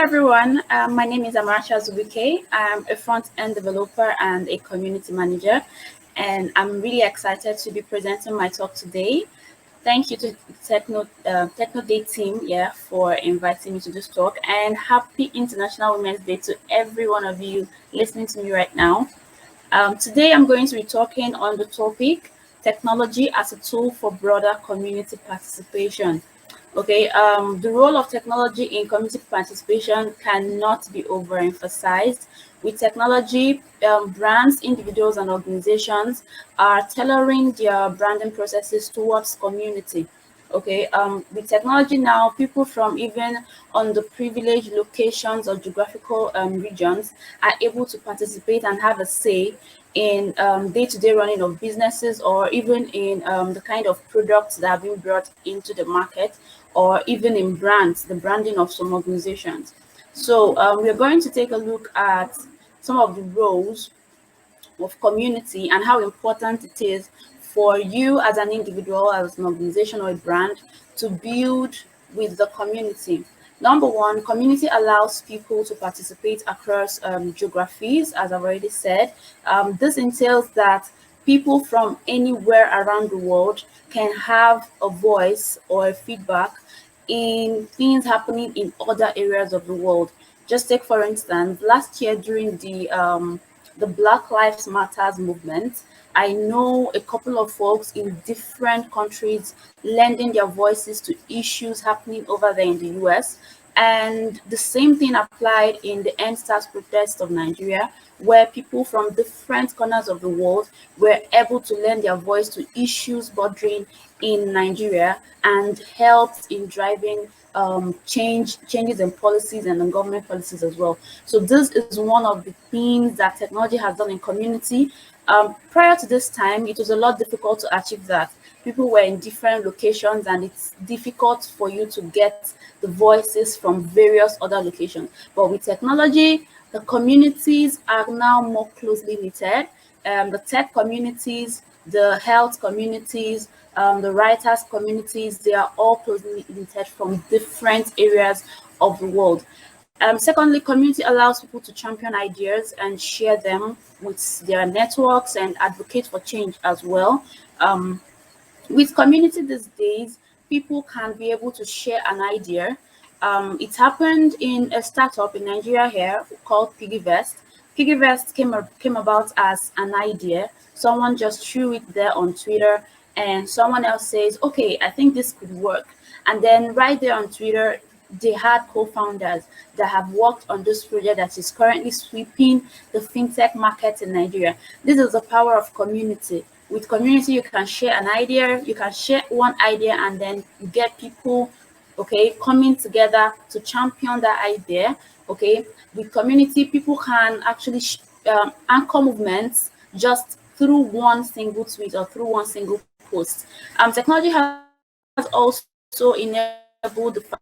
everyone. My name is Amarachi Azubuike. I'm a front-end developer and a community manager, and I'm really excited to be presenting my talk today. Thank you to Techno Day team, for inviting me to this talk, and happy International Women's Day to every one of you listening to me right now. Today, I'm going to be talking on the topic technology as a tool for broader community participation. Okay, the role of technology in community participation cannot be overemphasized. With technology, brands, individuals, and organizations are tailoring their branding processes towards community. Okay, with technology now, people from even underprivileged locations or geographical regions are able to participate and have a say in day-to-day running of businesses, or even in the kind of products that are being brought into the market, or even in brands, the branding of some organizations. So we're going to take a look at some of the roles of community and how important it is for you as an individual, as an organization or a brand to build with the community. Number one, community allows people to participate across geographies, as I've already said. This entails that people from anywhere around the world can have a voice or a feedback in things happening in other areas of the world. Just take, for instance, last year during the Black Lives Matters movement, I know a couple of folks in different countries lending their voices to issues happening over there in the US. And the same thing applied in the End Stars protest of Nigeria, where people from different corners of the world were able to lend their voice to issues bordering in Nigeria and helped in driving changes in policies and in government policies as well. So this is one of the things that technology has done in community. Prior to this time, it was a lot difficult to achieve that. People were in different locations, and it's difficult for you to get the voices from various other locations. But with technology, the communities are now more closely knitted. The tech communities, the health communities, the writers communities, they are all closely knitted from different areas of the world. Secondly, community allows people to champion ideas and share them with their networks and advocate for change as well. With community these days, people can be able to share an idea. It happened in a startup in Nigeria here called PiggyVest. PiggyVest came about as an idea. Someone just threw it there on Twitter, and someone else says, okay, I think this could work. And then right there on Twitter, they had co-founders that have worked on this project that is currently sweeping the fintech market in Nigeria. This is the power of community. With community, you can share an idea, you can share one idea, and then you get people, okay, coming together to champion that idea. Okay, with community, people can actually anchor movements just through one single tweet or through one single post. Technology has also enabled the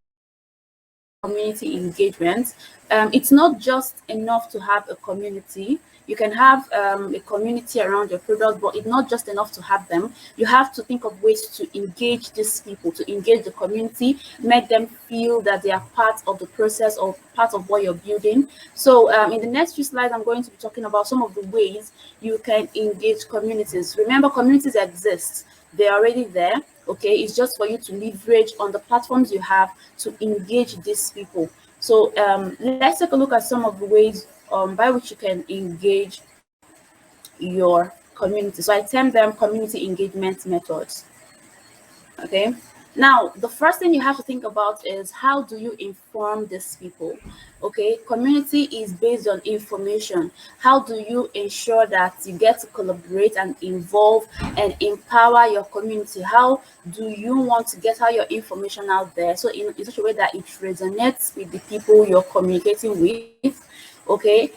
community engagement. It's not just enough to have a community. You can have a community around your product, but it's not just enough to have them. You have to think of ways to engage these people, to engage the community, make them feel that they are part of the process or part of what you're building. So in the next few slides, I'm going to be talking about some of the ways you can engage communities. Remember, communities exist. They're already there. Okay, it's just for you to leverage on the platforms you have to engage these people. So let's take a look at some of the ways by which you can engage your community. So I term them community engagement methods. Okay, now the first thing you have to think about is, how do you inform these people? Okay, community is based on information. How do you ensure that you get to collaborate and involve and empower your community? How do you want to get out your information out there, so in such a way that it resonates with the people you're communicating with? Okay,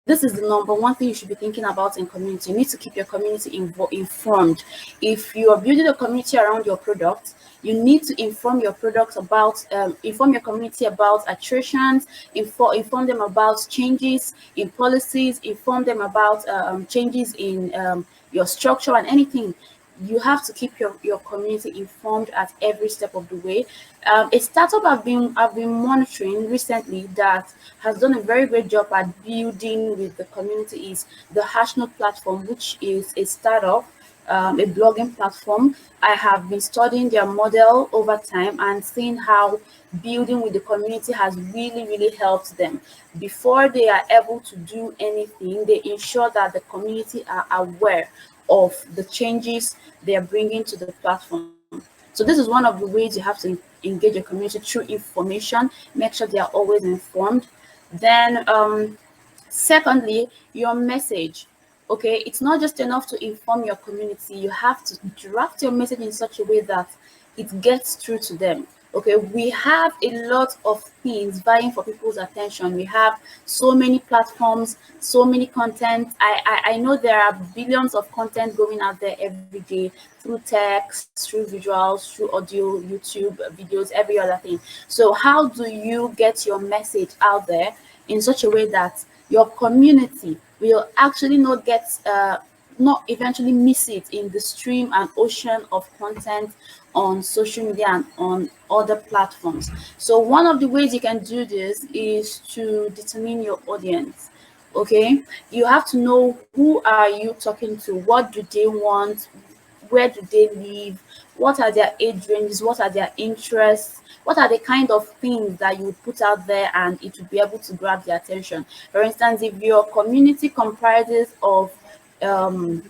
this is the number one thing you should be thinking about in community. You need to keep your community informed. If you are building a community around your product, you need to inform your product about, inform your community about attritions, inform them about changes in policies, inform them about changes in your structure and anything. you have to keep your community informed at every step of the way. A startup I've been monitoring recently that has done a very great job at building with the community is the Hashnote platform, which is a startup, a blogging platform. I have been studying their model over time and seeing how building with the community has really helped them. Before they are able to do anything, they ensure that the community are aware of the changes they are bringing to the platform. So this is one of the ways you have to engage your community through information, make sure they are always informed. Then secondly, your message. Okay, it's not just enough to inform your community. You have to draft your message in such a way that it gets through to them. Okay, we have a lot of things vying for people's attention. We have so many platforms, so many content. I know there are billions of content going out there every day through text, through visuals, through audio, YouTube videos, every other thing. So how do you get your message out there in such a way that your community will actually not eventually miss it in the stream and ocean of content on social media and on other platforms? So one of the ways you can do this is to determine your audience. Okay, you have to know who are you talking to, what do they want, where do they live, what are their age ranges, what are their interests, what are the kind of things that you would put out there and it would be able to grab their attention. For instance, if your community comprises of um,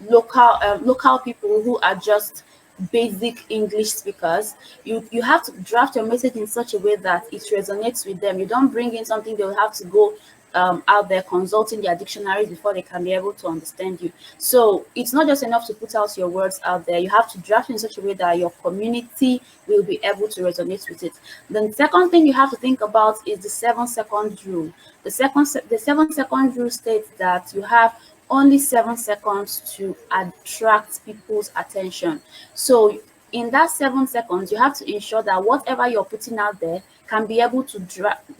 local people who are just basic English speakers, you have to draft your message in such a way that it resonates with them. You don't bring in something they will have to go out there consulting their dictionaries before they can be able to understand you. So it's not just enough to put out your words out there. You have to draft in such a way that your community will be able to resonate with it. Then second thing you have to think about is the 7 second rule. The 7 second rule states that you have only 7 seconds to attract people's attention. So in that 7 seconds, you have to ensure that whatever you're putting out there can be able to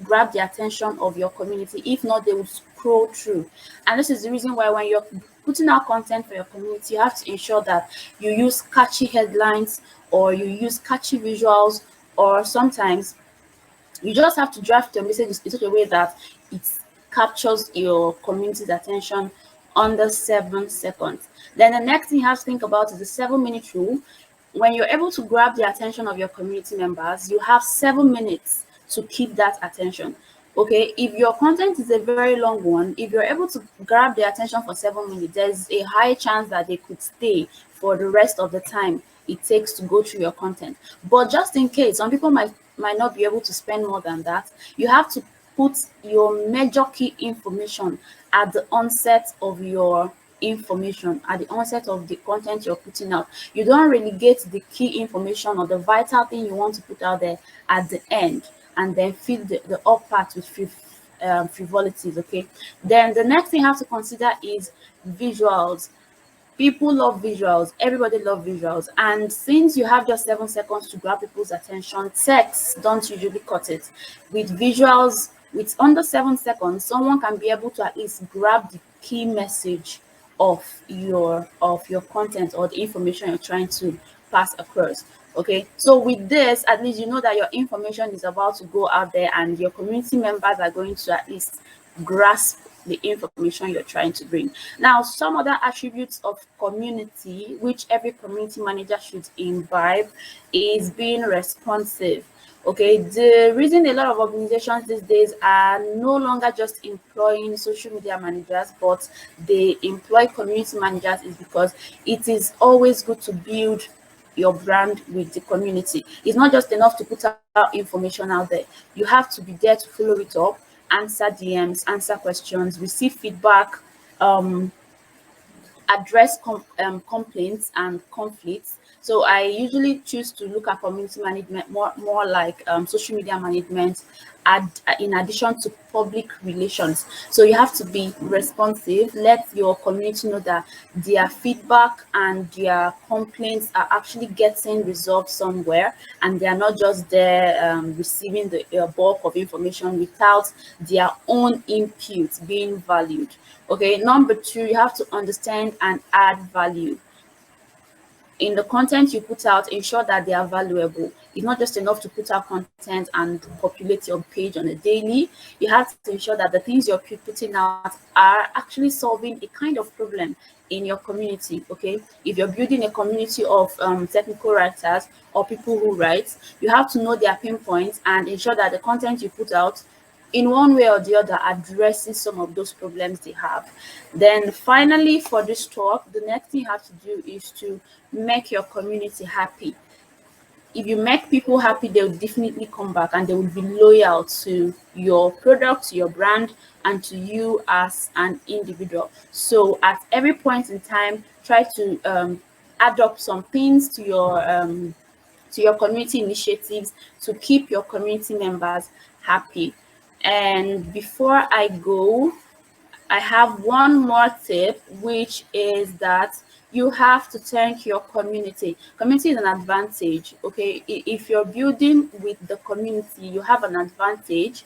grab the attention of your community. If not, they will scroll through. And this is the reason why when you're putting out content for your community, you have to ensure that you use catchy headlines or you use catchy visuals, or sometimes you just have to draft your message in such a way that it captures your community's attention under 7 seconds. Then the next thing you have to think about is the 7 minute rule. When you're able to grab the attention of your community members, you have 7 minutes to keep that attention. Okay, if your content is a very long one, if you're able to grab their attention for 7 minutes, there's a high chance that they could stay for the rest of the time it takes to go through your content. But just in case, some people might not be able to spend more than that, you have to put your major key information at the onset of your information, at the onset of the content you're putting out. You don't relegate the key information or the vital thing you want to put out there at the end and then fill the up part with frivolities. Okay, then the next thing you have to consider is visuals. People love visuals, everybody love visuals, and since you have just 7 seconds to grab people's attention, text don't usually cut it. With visuals, with under 7 seconds, someone can be able to at least grab the key message of your content or the information you're trying to pass across. Okay, so with this, at least you know that your information is about to go out there and your community members are going to at least grasp the information you're trying to bring. Now, some other attributes of community which every community manager should imbibe is being responsive. Okay, the reason a lot of organizations these days are no longer just employing social media managers, but they employ community managers is because it is always good to build your brand with the community. It's not just enough to put out information out there. You have to be there to follow it up, answer DMs, answer questions, receive feedback, address complaints and conflicts. So I usually choose to look at community management more like social media management, in addition to public relations. So you have to be responsive, let your community know that their feedback and their complaints are actually getting resolved somewhere, and they are not just there receiving the bulk of information without their own input being valued. Okay, number two, you have to understand and add value in the content you put out. Ensure that they are valuable. It's not just enough to put out content and populate your page on a daily. You have to ensure that the things you're putting out are actually solving a kind of problem in your community. Okay, if you're building a community of technical writers or people who write, you have to know their pain points and ensure that the content you put out in one way or the other addresses some of those problems they have. Then finally, for this talk, the next thing you have to do is to make your community happy. If you make people happy, they will definitely come back and they will be loyal to your product, to your brand, and to you as an individual. So at every point in time, try to adopt some things to your community initiatives to keep your community members happy. And before I go, I have one more tip, which is that you have to thank your community. Community is an advantage. Okay, if you're building with the community, you have an advantage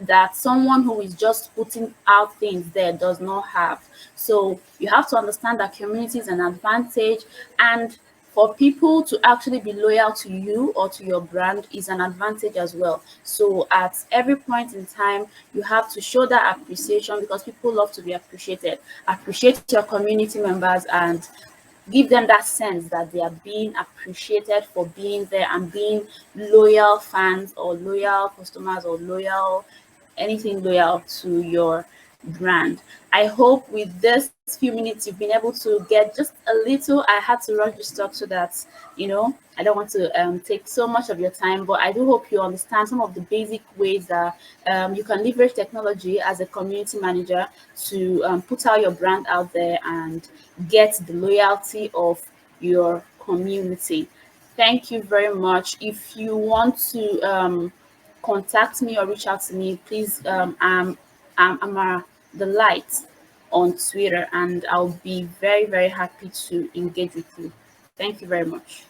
that someone who is just putting out things there does not have. So you have to understand that community is an advantage, and for people to actually be loyal to you or to your brand is an advantage as well. So at every point in time, you have to show that appreciation, because people love to be appreciated. Appreciate your community members and give them that sense that they are being appreciated for being there and being loyal fans or loyal customers or loyal anything loyal to your brand. I hope with this few minutes you've been able to get just a little. I had to rush this talk so that I don't want to take so much of your time, but I do hope you understand some of the basic ways that you can leverage technology as a community manager to put out your brand out there and get the loyalty of your community. Thank you very much. If you want to contact me or reach out to me, please, I'm Amara the Light on Twitter, and I'll be very, very happy to engage with you. Thank you very much.